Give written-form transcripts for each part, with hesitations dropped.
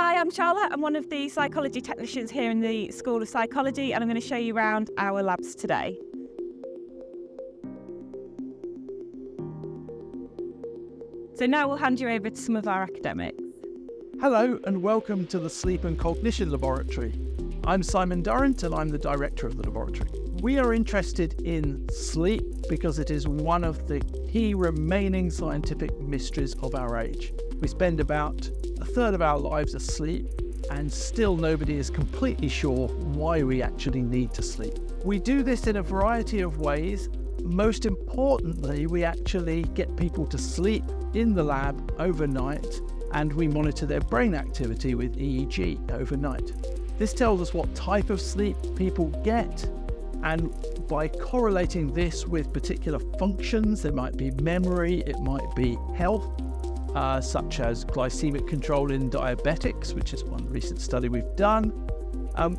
Hi, I'm Charlotte. I'm one of the psychology technicians here in the School of Psychology, and I'm going to show you around our labs today. So now we'll hand you over to some of our academics. Hello and welcome to the Sleep and Cognition Laboratory. I'm Simon Durrant and I'm the director of the laboratory. We are interested in sleep because it is one of the key remaining scientific mysteries of our age. We spend about a third of our lives asleep and still nobody is completely sure why we actually need to sleep. We do this in a variety of ways. Most importantly, we actually get people to sleep in the lab overnight and we monitor their brain activity with EEG overnight. This tells us what type of sleep people get, and by correlating this with particular functions, there might be memory, it might be health, such as glycemic control in diabetics, which is one recent study we've done,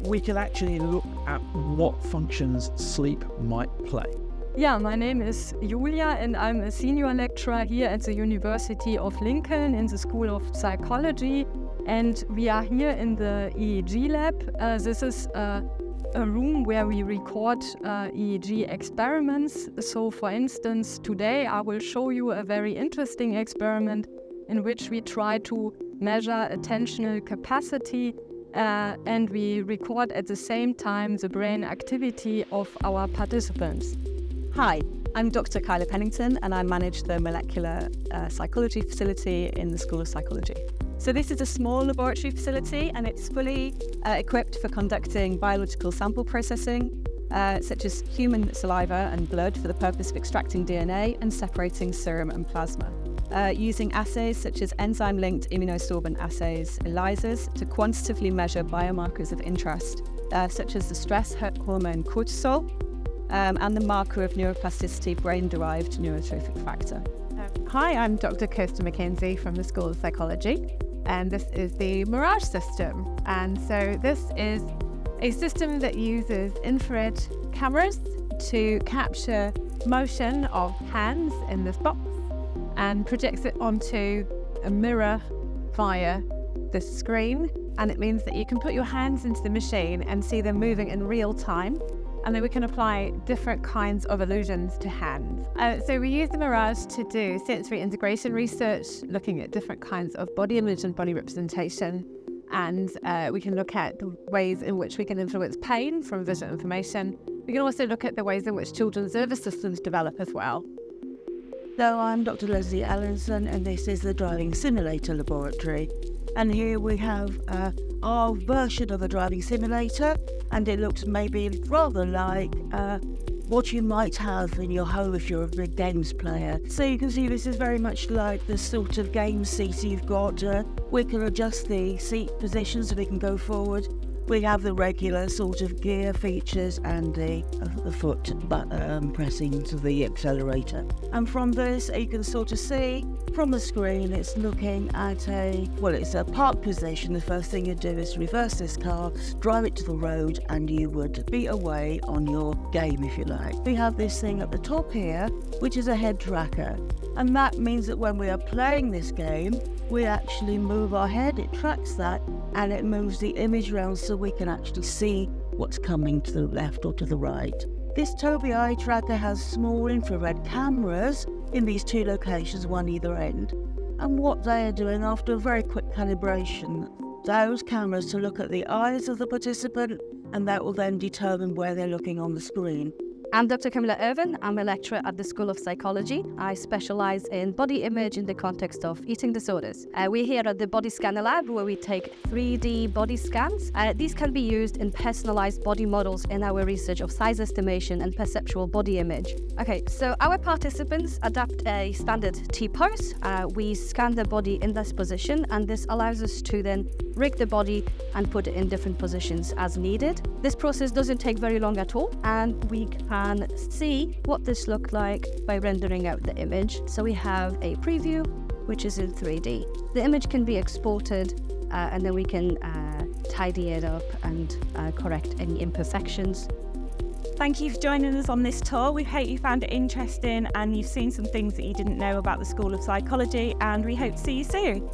we can actually look at what functions sleep might play. Yeah, my name is Julia and I'm a senior lecturer here at the University of Lincoln in the School of Psychology, and we are here in the EEG lab. This is a room where we record EEG experiments. So for instance, today I will show you a very interesting experiment in which we try to measure attentional capacity and we record at the same time the brain activity of our participants. Hi, I'm Dr. Kyla Pennington and I manage the molecular psychology facility in the School of Psychology. So this is a small laboratory facility and it's fully equipped for conducting biological sample processing, such as human saliva and blood for the purpose of extracting DNA and separating serum and plasma. Using assays such as enzyme-linked immunosorbent assays, ELISAs, to quantitatively measure biomarkers of interest, such as the stress hormone cortisol, and the marker of neuroplasticity brain-derived neurotrophic factor. Hi, I'm Dr. Kirsten McKenzie from the School of Psychology, and this is the Mirage system. And so this is a system that uses infrared cameras to capture motion of hands in this box and projects it onto a mirror via the screen. And it means that you can put your hands into the machine and see them moving in real time. And then we can apply different kinds of illusions to hands. So we use the Mirage to do sensory integration research, looking at different kinds of body image and body representation. And we can look at the ways in which we can influence pain from visual information. We can also look at the ways in which children's nervous systems develop as well. Hello, I'm Dr. Leslie Allinson and this is the Driving Simulator Laboratory. And here we have our version of a driving simulator, and it looks maybe rather like what you might have in your home if you're a big games player. So you can see this is very much like the sort of game seat you've got. We can adjust the seat position so we can go forward. We have the regular sort of gear features and the foot pressing to the accelerator. And from this, you can sort of see from the screen, it's looking at it's a park position. The first thing you do is reverse this car, drive it to the road, and you would be away on your game, if you like. We have this thing at the top here, which is a head tracker. And that means that when we are playing this game, we actually move our head, it tracks that, and it moves the image around so we can actually see what's coming to the left or to the right. This Tobii eye tracker has small infrared cameras in these two locations, one either end. And what they are doing after a very quick calibration, those cameras to look at the eyes of the participant, and that will then determine where they're looking on the screen. I'm Dr. Camilla Irvin. I'm a lecturer at the School of Psychology. I specialize in body image in the context of eating disorders. We're here at the Body Scanner Lab where we take 3D body scans. These can be used in personalized body models in our research of size estimation and perceptual body image. Okay, so our participants adapt a standard T-pose. We scan the body in this position, and this allows us to then rig the body and put it in different positions as needed. This process doesn't take very long at all, and we can see what this looks like by rendering out the image. So we have a preview, which is in 3D. The image can be exported and then we can tidy it up and correct any imperfections. Thank you for joining us on this tour. We hope you found it interesting and you've seen some things that you didn't know about the School of Psychology, and we hope to see you soon.